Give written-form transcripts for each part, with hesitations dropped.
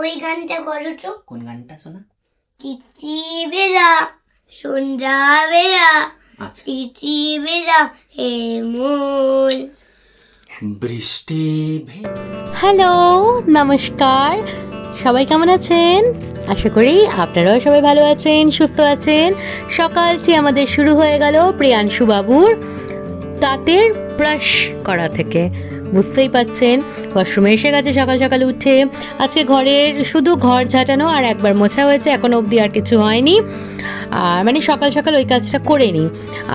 ওই গানটা করো তো। কোন গানটা শোনা? চিচি বেলা সন্ধ্যা বেলা আচ্ছা। চিচি বেলা হে মন বৃষ্টি হ্যালো, নমস্কার, সবাই কেমন আছেন? আশা করি আপনারাও সবাই ভালো আছেন, সুস্থ আছেন। সকালটি আমাদের শুরু হয়ে গেল প্রিয়াংশু বাবুর দাঁতের ব্রাশ করা থেকে। বুঝতেই পাচ্ছেন, ওয়াশরুমে এসে গেছে সকাল সকাল উঠে। আজকে ঘরের শুধু ঘর ঝাঁটানো আর একবার মোছা হয়েছে, এখনো অবধি আর কিছু হয়নি। আর মানে সকাল সকাল ওই কাজটা করে নিই।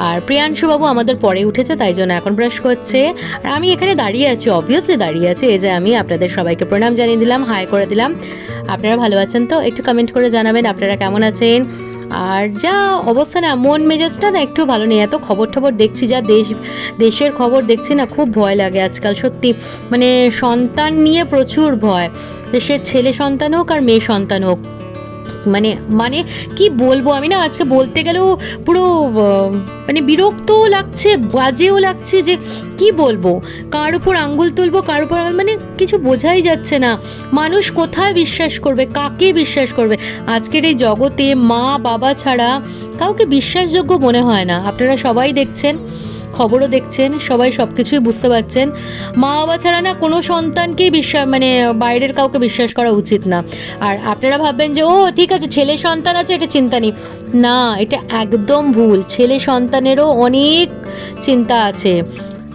আর প্রিয়াংশু বাবু আমাদের পরে উঠেছে, তাই জন্য এখন ব্রাশ করছে। আর আমি এখানে দাঁড়িয়ে আছি, অবভিয়াসলি দাঁড়িয়ে আছি। এই যে আমি আপনাদের সবাইকে প্রণাম জানিয়ে দিলাম, হাই করে দিলাম। আপনারা ভালো আছেন তো? একটু কমেন্ট করে জানাবেন আপনারা কেমন আছেন। আর যা অবস্থা না, মন মেজাজটা না একটু ভালো নেই। এত খবর দেখছি, যা দেশের খবর দেখছি না, খুব ভয় লাগে আজকাল সত্যি। মানে সন্তান নিয়ে প্রচুর ভয়, দেশের ছেলে সন্তান হোক আর মেয়ে সন্তান হোক। মানে মানে কি বলবো, আমি না আজকে বলতে গেলেও পুরো মানে বিরক্তও লাগছে, বাজেও লাগছে, যে কি বলবো, কার উপর আঙ্গুল তুলবো, কার উপর মানে কিছু বোঝাই যাচ্ছে না। মানুষ কোথায় বিশ্বাস করবে, কাকে বিশ্বাস করবে? আজকের এই জগতে মা বাবা ছাড়া কাউকে বিশ্বাসযোগ্য মনে হয় না। আপনারা সবাই দেখছেন, খবরও দেখছেন, সবাই সব কিছুই বুঝতে পারছেন। মা বাবা ছাড়া না কোনো সন্তানকেই মানে বাইরের কাউকে বিশ্বাস করা উচিত না। আর আপনারা ভাববেন যে ও ঠিক আছে, ছেলে সন্তান আছে, এটা চিন্তা নেই। না, এটা একদম ভুল। ছেলে সন্তানেরও অনেক চিন্তা আছে,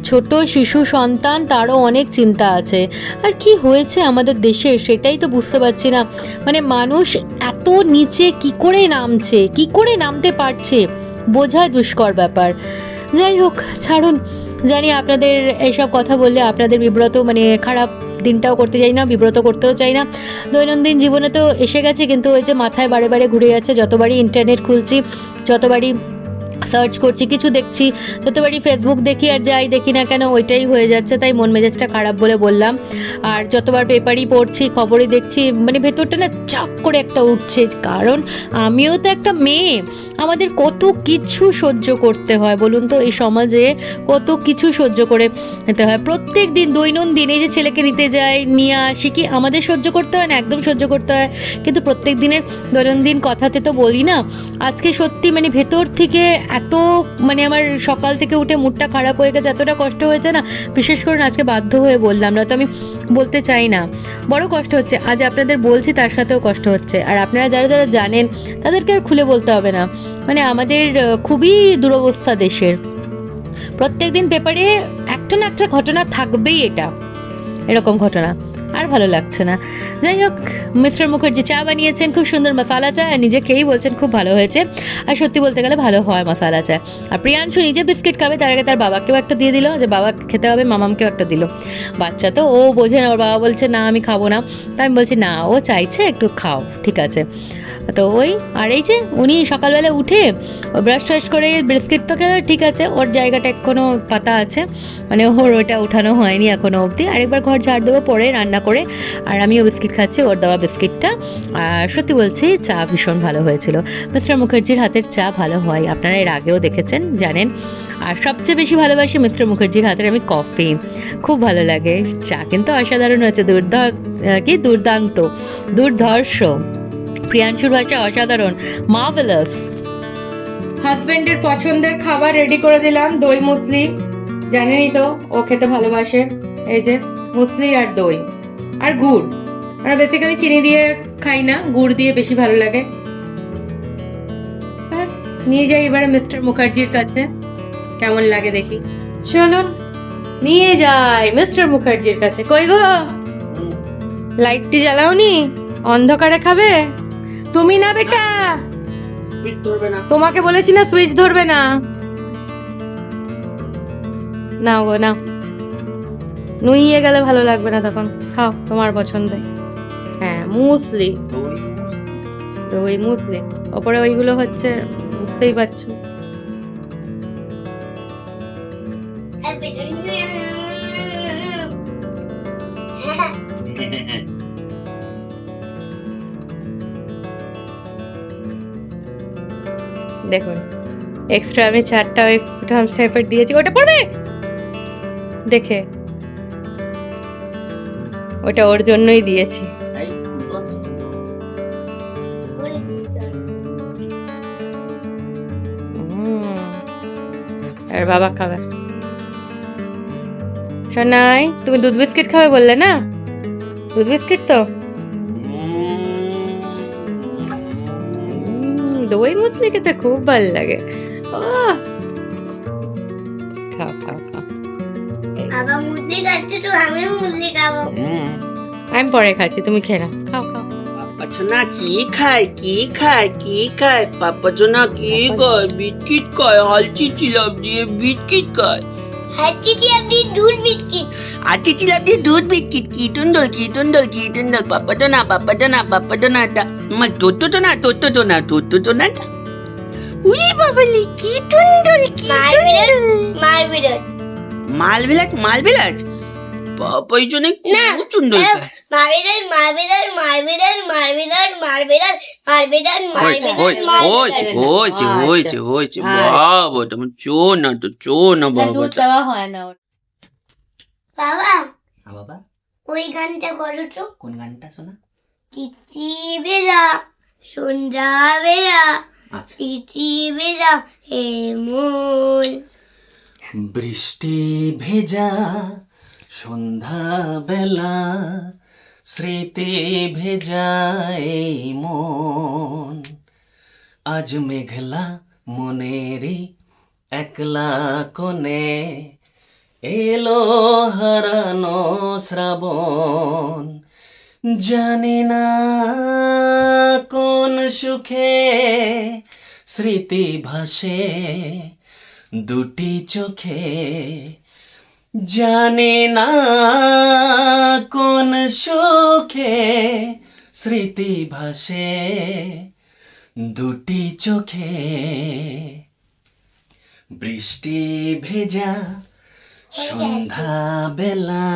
ছোট শিশু সন্তান তারও অনেক চিন্তা আছে। আর কি হয়েছে আমাদের দেশে সেটাই তো বুঝতে পারছি না। মানে মানুষ এত নিচে কি করে নামছে, কি করে নামতে পারছে, বোঝা দুষ্কর ব্যাপার। যাই হোক, ছাড়ুন। জানি আপনাদের এইসব কথা বললে আপনাদের বিব্রত, মানে খারাপ দিনটাও করতে চাই না, বিব্রত করতেও চাই না। দৈনন্দিন জীবনে তো এসে গেছে, কিন্তু ওই যে মাথায় বারে বারে ঘুরে যাচ্ছে। যতবারই ইন্টারনেট খুলছি, যতবারই সার্চ করছি, কিছু দেখছি, যতবারই ফেসবুক দেখি, আর যাই দেখি না কেন ওইটাই হয়ে যাচ্ছে। তাই মন মেজাজটা খারাপ বলে বললাম। আর যতবার পেপারই পড়ছি, খবরই দেখছি, মানে ভেতরটা না চাক করে একটা উঠছে। কারণ আমিও তো একটা মেয়ে, আমাদের কত কিছু সহ্য করতে হয় বলুন তো। এই সমাজে কত কিছু সহ্য করে নিতে হয় প্রত্যেক দিন, দৈনন্দিন। এই যে ছেলেকে নিতে যাই, নিয়ে আসি, কি আমাদের সহ্য করতে হয় না? একদম সহ্য করতে হয়। কিন্তু প্রত্যেক দিনের দৈনন্দিন কথাতে তো বলি না। আজকে সত্যি মানে ভেতর থেকে এত, মানে আমার সকাল থেকে উঠে মুডটা খারাপ হয়ে গেছে, এতটা কষ্ট হয়েছে না, বিশেষ করে আজকে বাধ্য হয়ে বললাম, না তো আমি বলতে চাই না। বড় কষ্ট হচ্ছে, আজ আপনাদের বলছি তার সাথেও কষ্ট হচ্ছে। আর আপনারা যারা যারা জানেন তাদেরকে আর খুলে বলতে হবে না। মানে আমাদের খুবই দুরবস্থা দেশের। প্রত্যেক দিন পেপারে একটা না একটা ঘটনা থাকবেই, এরকম ঘটনা। আর ভালো লাগছে না। যাই হোক, মিস্টার মুখার্জি চা বানিয়েছেন, খুব সুন্দর মশালা চা, আর নিজে খেয়েই বলছেন খুব ভালো হয়েছে। আর সত্যি বলতে গেলে ভালো হয় মশালা চা। আর প্রিয়াংশু নিজে বিস্কিট খাবে, তার আগে তার বাবাকেও একটা দিয়ে দিল, যে বাবা খেতে হবে, মামামকেও একটা দিল। বাচ্চা তো, ও বোঝে না, ওর বাবা বলছে না আমি খাবো না। তাই আমি বলছি না, ও চাইছে একটু খাও, ঠিক আছে। তো ওই, আর এই যে উনি সকালবেলা উঠে ব্রাশ ট্রাশ করে বিস্কিট তো খেলো, ঠিক আছে, ওর জায়গাটা এখনও পাতা আছে, মানে ওর ওটা উঠানো হয়নি এখনও অবধি। আরেকবার ঘর ঝাড় দেবো পরে রান্না করে। আর আমিও বিস্কিট খাচ্ছি, ওর দেওয়া বিস্কিটটা। আর সত্যি বলছি, চা ভীষণ ভালো হয়েছিল। মিস্টার মুখার্জির হাতের চা ভালো হয়, আপনারা এর আগেও দেখেছেন, জানেন। আর সবচেয়ে বেশি ভালোবাসি মিস্টার মুখার্জির হাতের আমি কফি, খুব ভালো লাগে। চা কিন্তু অসাধারণ হচ্ছে, দুর্দান্ত, দুর্ধর্ষ। প্রিয়াংশুর ভাষা অসাধারণ, মার্ভেলাস। হাজবেন্ডের পছন্দের খাবার রেডি করে দিলাম, দই মুসলি, জানেনই তো ও খেতে ভালোবাসে। এই যে মুসলি আর দই আর গুড়। আমরা বেসিক্যালি চিনি দিয়ে খাই না, গুড় দিয়ে বেশি ভালো লাগে। নিয়ে যাই এবারে মিস্টার মুখার্জির কাছে, কেমন লাগে দেখি। চলুন নিয়ে যাই মিস্টার মুখার্জির কাছে। কই গো, লাইটটি জ্বালাওনি? অন্ধকারে খাবে তুমি? না বেটা, তোমাকে বলেছি না সুইচ ধরবে না। নাও গো নাও, নুইয়ে গেলে ভালো লাগবে না তখন। খাও তোমার পছন্দের। হ্যাঁ, মুসলি, দই মুসলি, ওপরে ওইগুলো হচ্ছে, বুঝতেই পারছো। দেখুন, এক্সট্রা আমি 4টা ওই থামস টাইপের দিয়েছি, ওটা পড়বে দেখে, ওটা ওর জন্যই দিয়েছি। বাবা খাবে। সোনাই তুমি দুধ বিস্কিট খাবে বললে না, দুধ বিস্কিট তো দই মুসলি খেতে খুব ভালো লাগে। ও খাও খাও খাও, বাবা মুরলি খাচ্ছে তো আমিও মুরলি খাবো। আমি পরে খাচ্ছি, তুমি খেয়ে নাও, খাও খাও। পাপা সোনা কি খায় কি খায় কি খায়? পাপা সোনা কি খায়? বিস্কিট খায়, হালচি চিলাপ দিয়ে বিস্কিট খায়। হাঁচি কি আপনি দুধ বিস্কিট? হালচি চিলাপ দিয়ে দুধ বিস্কিট, কি সুন্দর কি সুন্দর কি সুন্দর। পাপা সোনা পাপা সোনা পাপা সোনাটা আমার তোতো সোনা তোতো সোনা তোতো সোনাটা। উই বাবালি কি সুন্দর কি সুন্দর। মারবিরাট মালবিলাস মালবিলাস পাপাই জন্য খুব সুন্দর খায়। মারবিরাট মারবিরাট মারবিরাট মারবিরাট মারবিরাট মারবিরাট হয়েছে হয়েছে হয়েছে হয়েছে। বাবা তোমার চো না তো চো না বাবা। দুধ দেওয়া হয় না ওর। বাবা বাবা ওই গানটা করো তো। কোন গানটা শোনা? চিচি বেলা সন্ধ্যা বেলা আচ্ছা। চিচি বেলা হে মন। বৃষ্টি ভেজা সন্ধ্যা বেলা, স্মৃতি ভেজা এই মন। আজ মেঘলা মনেরই একলা কোণে এলো হারানো শ্রাবণ। জানি না কোন সুখে স্মৃতি ভাসে দুটি চোখে। জানি না কোন সুখে স্মৃতি ভাসে দুটি চোখে। বৃষ্টি ভেজা সন্ধ্যা বেলা,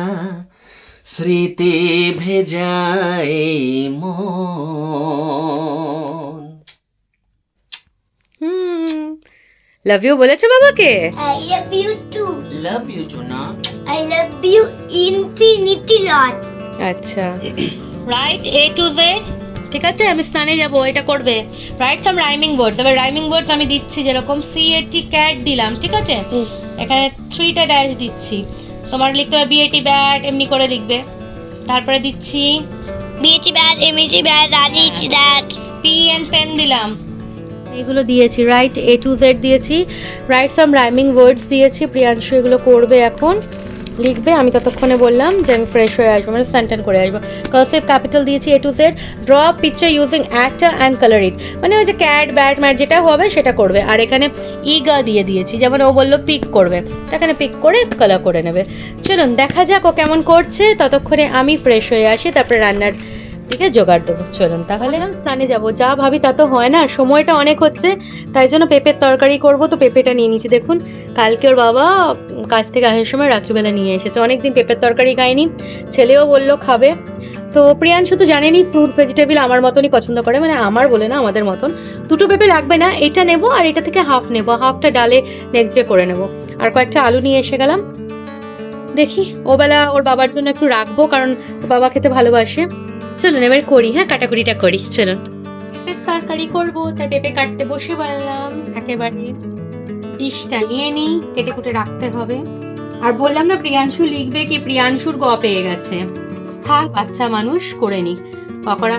স্মৃতি ভেজা এই মন। লাভ ইউ বলেছো বাবাকে? I love you too. Love you সোনা। I love you infinity lot. আচ্ছা, রাইট এ টু জেড। ঠিক আছে, আমি স্নানে যাব, এটা করবে। Write some rhyming words. এবার রাইমিং ওয়ার্ডস আমি দিচ্ছি, যেরকম CAT ক্যাট দিলাম, ঠিক আছে, এখানে 3টা ড্যাশ দিচ্ছি। তোমার লিখতে হবে BAT ব্যাট, এমনি করে লিখবে। তারপরে দিচ্ছি BT bad, MET bad, RET that. P and pen দিলাম, এগুলো দিয়েছি। রাইট A to Z দিয়েছি, রাইট সাম রাইমিং ওয়ার্ডস দিয়েছি। প্রিয়াংশু এগুলো করবে, এখন লিখবে। আমি ততক্ষণে বললাম যে আমি ফ্রেশ হয়ে আসবো, মানে স্যান্টেন করে আসবো। কার্সিভ ক্যাপিটাল দিয়েছি A to Z। Draw picture using actor and colour it, মানে ওই যে ক্যাট ব্যাট ম্যাট যেটা হবে সেটা করবে। আর এখানে ইগা দিয়ে দিয়েছি, যেমন ও বললো পিক করবে, এখানে পিক করে কালার করে নেবে। চলুন দেখা যাক ও কেমন করছে। ততক্ষণে আমি ফ্রেশ হয়ে আসি, তারপরে রান্নার দিকে জোগাড় দেবো। চলুন তাহলে স্নানে যাবো। যা ভাবি তা তো হয় না, সময়টা অনেক হচ্ছে, তাই জন্য পেঁপের তরকারি করব। তো পেঁপেটা নিয়ে নিচ্ছি। দেখুন, কালকে ওর বাবা কাজ থেকে আসার সময় রাত্রিবেলা নিয়ে এসেছে। অনেকদিন পেঁপের তরকারি খাইনি, ছেলেও বললো খাবে। তো প্রিয়াংশু তো জানেনি ফ্রুট ভেজিটেবল আমার মতনই পছন্দ করে, মানে আমার বলে না, আমাদের মতন। দুটো পেঁপে লাগবে না, এটা নেবো আর এটা থেকে হাফ নেবো, হাফটা ডালে নেক্সট ডে করে নেবো। আর কয়েকটা আলু নিয়ে এসে গেলাম। দেখি ওবেলা ওর বাবার জন্য একটু রাখবো, কারণ ওর বাবা খেতে ভালোবাসে। চলুন এবার করি, হ্যাঁ কাটাকুটিটা করি। চলুন, পেঁপের তরকারি করবো, তাই পেঁপে কাটতে বসে বললাম। একেবারে ডিশটা নিয়ে নিই, কেটে কুটে রাখতে হবে। আর বললাম না প্রিয়াংশু লিখবে কি, প্রিয়াংশুর গ পেয়ে গেছে। থাক, বাচ্চা মানুষ করে নি। পকোড়া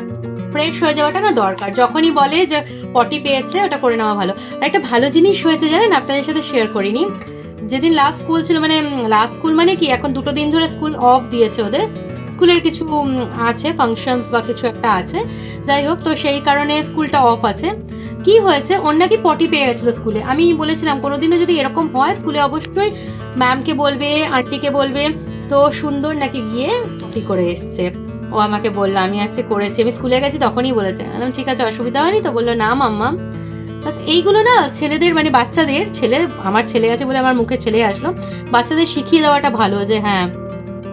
ফ্রেশ হয়ে যাওয়াটা না দরকার, যখনই বলে যে পটি পেয়েছে ওটা করে নেওয়া ভালো। আর একটা ভালো জিনিস হয়েছে জানেন, আপনাদের সাথে শেয়ার করিনি। যেদিন লাস্ট স্কুল ছিল, মানে লাস্ট স্কুল মানে কি, এখন 2 দিন ধরে স্কুল অফ দিয়েছে ওদের, স্কুলের কিছু আছে ফাংশনস বা কিছু একটা আছে, যাই হোক। তো সেই কারণে স্কুলটা অফ আছে। কি হয়েছে, ওর নাকি পটি পেয়ে গেছিল স্কুলে। আমি বলেছিলাম কোনোদিনও যদি এরকম হয় স্কুলে অবশ্যই ম্যামকে বলবে, আন্টিকে বলবে। তো সুন্দর নাকি গিয়ে পটি করে এসছে। ও আমাকে বললো আমি আজকে করেছি, আমি স্কুলে গেছি তখনই বলেছে। ঠিক আছে, অসুবিধা হয়নি তো? বললো না মাম্মা। এইগুলো না ছেলেদের, মানে বাচ্চাদের, আমার ছেলে আছে বলে আমার মুখে ছেলে আসলো, বাচ্চাদের শিখিয়ে দেওয়াটা ভালো যে হ্যাঁ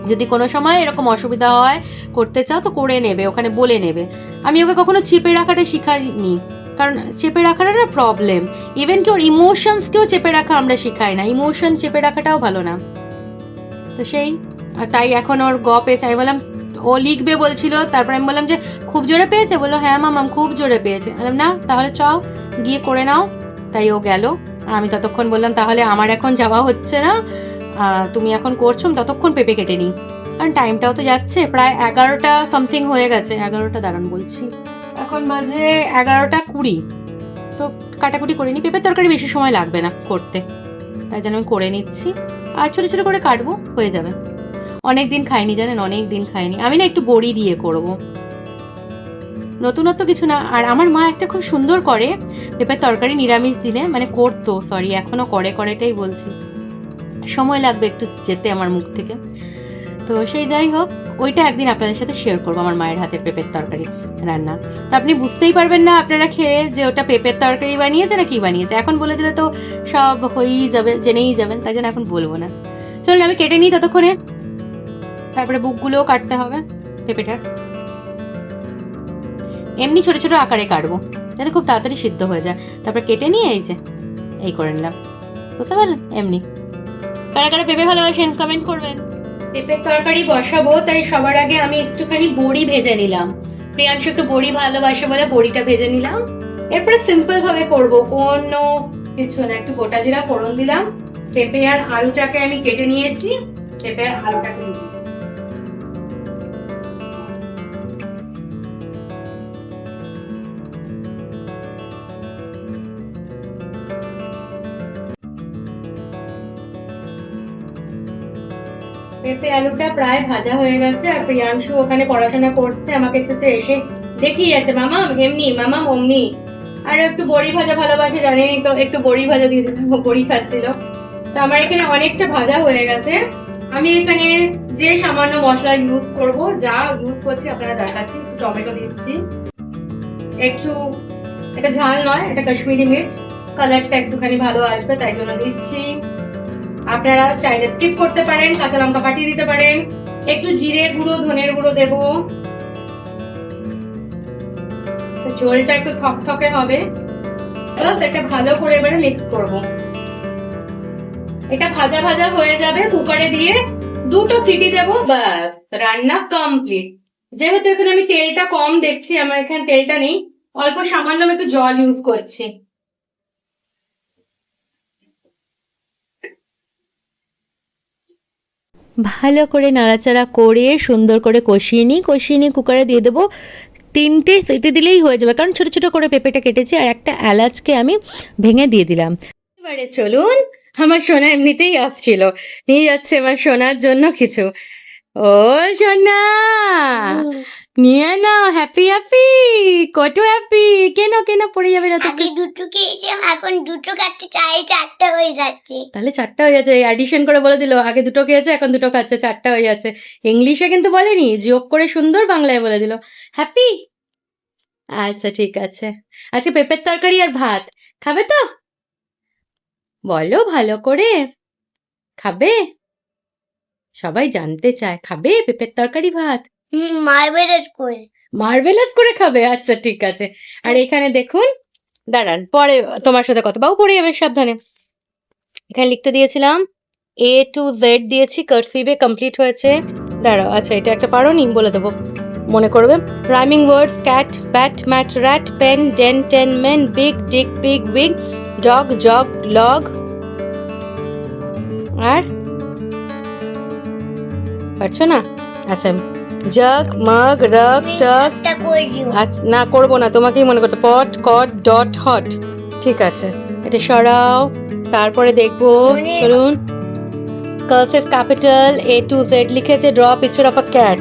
যদি কোনো সময় এরকম অসুবিধা হয়, করতে চাও তো করে নেবে, ওখানে বলে নেবে। আমি ওকে কখনো চেপে রাখাটা শিখাইনি, কারণ চেপে রাখাটা না প্রবলেম। ইভেন কি ওর ইমোশনসকেও চেপে রাখা আমরা শিখাই না, ইমোশন চেপে রাখাটাও ভালো না। তো সেই তাই এখন ওর গ পেয়েছে। আমি বললাম, ও লিখবে বলছিল, তারপর আমি বললাম যে খুব জোরে পেয়েছে? বললো হ্যাঁ মামাম খুব জোরে পেয়েছে। বললাম না তাহলে চাও গিয়ে করে নাও। তাই ও গেল, আর আমি ততক্ষণ বললাম তাহলে আমার এখন যাওয়া হচ্ছে না, তুমি এখন করছো, ততক্ষণ পেঁপে কেটে নিই, কারণ টাইমটাও তো যাচ্ছে, প্রায় 11টা সামথিং হয়ে গেছে। 11টা দাঁড়ান বলছি, এখন বাজে 11টা 20। তো কাটাকুটি করে নিই, পেঁপের তরকারি বেশি সময় লাগবে না করতে, তাই জন্য আমি করে নিচ্ছি। আর ছোট ছোট করে কাটবো, হয়ে যাবে। অনেক দিন খাইনি জানেন, অনেক দিন খাইনি। আমি না একটু বড়ি দিয়ে করব, নতুনত্ব কিছু না। আর আমার মা একটা খুব সুন্দর করে পেঁপের তরকারি নিরামিষ দিনে, মানে করতো, সরি এখনো করেটাই বলছি, সময় লাগবে একটু যেতে আমার মুখ থেকে। তো সেই যাই হোক, ওইটা একদিন আপনাদের সাথে শেয়ার করবো, আমার মায়ের হাতের পেঁপের তরকারি রান্না। তো আপনি বুঝতেই পারবেন না আপনারা খেয়ে যে ওটা পেঁপের তরকারি বানিয়েছে না কি বানিয়েছে। এখন বলে দিলে তো সব হয়েই যাবে, জেনেই যাবেন, তাই জন্য এখন বলবো না। চলুন আমি কেটে নিই ততক্ষণে, তারপরে বুকগুলোও কাটতে হবে পেঁপেটার। এমনি ছোট ছোট আকারে কাটবো যাতে খুব তাড়াতাড়ি সিদ্ধ হয়ে যায়। তারপর কেটে নিয়ে এই যে এই করে নিলাম, বুঝতে পারলেন? এমনি। কারা কারা পেঁপে ভালোবাসেন কমেন্ট করবেন। পেঁপের তরকারি বসাবো, তাই সবার আগে আমি একটুখানি বড়ি ভেজে নিলাম। প্রিয়াংশু একটু বড়ি ভালোবাসে বলে বড়িটা ভেজে নিলাম। এরপরে সিম্পল ভাবে করবো, কোনো কিছু না, একটু গোটা জিরা ফোড়ন দিলাম। পেঁপে আর আলুটাকে আমি কেটে নিয়েছি, পেঁপে আর আলুটাকে দিলাম। পেঁপে আলুটা প্রায় ভাজা হয়ে গেছে, আর প্রিয়াংশু ওখানে পড়াশোনা করছে, আমাকে সাথে এসে দেখিয়ে যাচ্ছে, মামা এমনি, মামা অমনি। আর একটু বড়ি ভাজা ভালোবাসে জানেনই তো, একটু বড়ি ভাজা দিয়ে দিলাম, বড়ি খাচ্ছিল। তো আমার এখানে অনেকটা ভাজা হয়ে গেছে। আমি এখানে যে সামান্য মশলা ইউজ করব, যা ইউজ করছি আপনারা দেখাচ্ছি। টমেটো দিচ্ছি, একটু, এটা ঝাল নয়, এটা কাশ্মীরি মির্চ, কালারটা একটুখানি ভালো আসবে তাই জন্য দিচ্ছি। আপনারা চাইলে স্কিপ করতে পারেন, কাঁচা লঙ্কা পাঠিয়ে দিতে পারেন। একটু জিরে গুঁড়ো, ধনের গুঁড়ো দেবো, ঝোলটা একটু থকথকে হবে। এটা ভালো করে এবারে মিক্স করব। এটা ভাজা ভাজা হয়ে যাবে, কুকারে দিয়ে 2টো সিটি দেবো, বাস রান্না কমপ্লিট। যেহেতু এখানে আমি তেলটা কম দেখছি, আমার এখানে তেলটা নেই, অল্প সামান্য আমি একটু জল ইউজ করছি। ভালো করে নাড়াচাড়া করে সুন্দর করে কষিয়ে নিই কুকারে দিয়ে দেবো। 3টে সিটি দিলেই হয়ে যাবে, কারণ ছোট ছোট করে পেঁপেটা কেটেছি, আর একটা এলাচকে আমি ভেঙে দিয়ে দিলাম। এবারে চলুন, আমার সোনা এমনিতেই আসছিল, নিয়ে যাচ্ছে আমার সোনার জন্য কিছু। ও সোনা, নিয়ে নাও, হ্যাপি হ্যাপি, কত হ্যাপি। কেন কেন পড়ে যাবে না তো? আগে 2টো খেয়েছি, এখন 2টো খাচ্ছে, 4টা হয়ে যাচ্ছে। তাহলে 4টা হয়ে যাচ্ছে, অ্যাডিশন করে বলে দিল, আগে 2টো খেয়েছে এখন 2টো খাচ্ছে, 4টা হয়ে যাচ্ছে। ইংলিশে কিন্তু বলেনি, যোগ করে সুন্দর বাংলায় বলে দিল হ্যাপি। আচ্ছা ঠিক আছে। আচ্ছা পেঁপের তরকারি আর ভাত খাবে তো? বলো ভালো করে, খাবে? সবাই জানতে চায়, খাবে পেঁপের তরকারি ভাত? মার্ভেলাস করে খাবে, আচ্ছা ঠিক আছে। আর এখানে দেখুন, দাঁড়ান পরে তোমার সাথে কথা, বাবু পড়ে যাবে সাবধানে। এখানে লিখতে দিয়েছিলাম A to Z দিয়েছি, কার্সিভে কমপ্লিট হয়েছে। দাঁড়াও, আচ্ছা এটা একটা পারোনি, বলে দেবো, মনে করবে। Rhyming words: cat, bat, mat, rat, pen, den, ten, men, big, dig, pig, wig, dog, jug, log. আর পারছো না? আচ্ছা, জগ, মগ, রগ, টগ। আচ্ছা না করবো না, তোমাকেই মনে করতে। Pot, cot, dot, hot. ঠিক আছে, এটা সরাও, তারপরে দেখবো। চলুন, cursive capital A to Z লিখেছে, draw picture of a cat.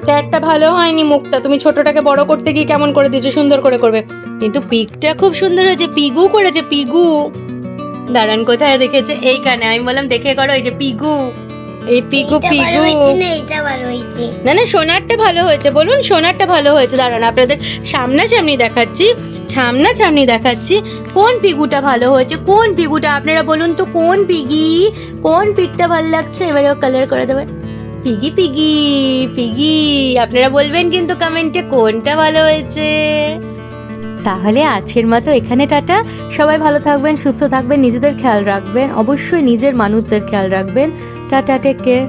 ক্যাটটা ভালো হয়নি মুখটা, তুমি ছোটটাকে বড় করতে গিয়ে কেমন করে দিয়েছো, সুন্দর করে করবে। কিন্তু পিগটা খুব সুন্দর হয়েছে, পিগু করেছে, পিগু। দাঁড়ান কোথায় দেখেছে, এইখানে। আমি বললাম দেখে করো, এই যে পিগু, এই পিগু পিগু। না না, সোনারটা ভালো হয়েছে, বলুন সোনারটা ভালো হয়েছে। দাঁড়ান আপনাদের সামনাসামনি দেখাচ্ছি কোন পিগুটা ভালো হয়েছে, কোন পিগুটা আপনারা বলুন তো, কোন পিগি, কোন পিগটা ভালো লাগছে। এবারে কালার করে দেবে, পিগি পিগি পিগি। আপনারা বলবেন কিন্তু কমেন্টে কোনটা ভালো হয়েছে। তাহলে আজকের মতো এখানে টাটা। সবাই ভালো থাকবেন, সুস্থ থাকবেন, নিজেদের খেয়াল রাখবেন, অবশ্যই নিজের মানুষদের খেয়াল রাখবেন। Tata, take care.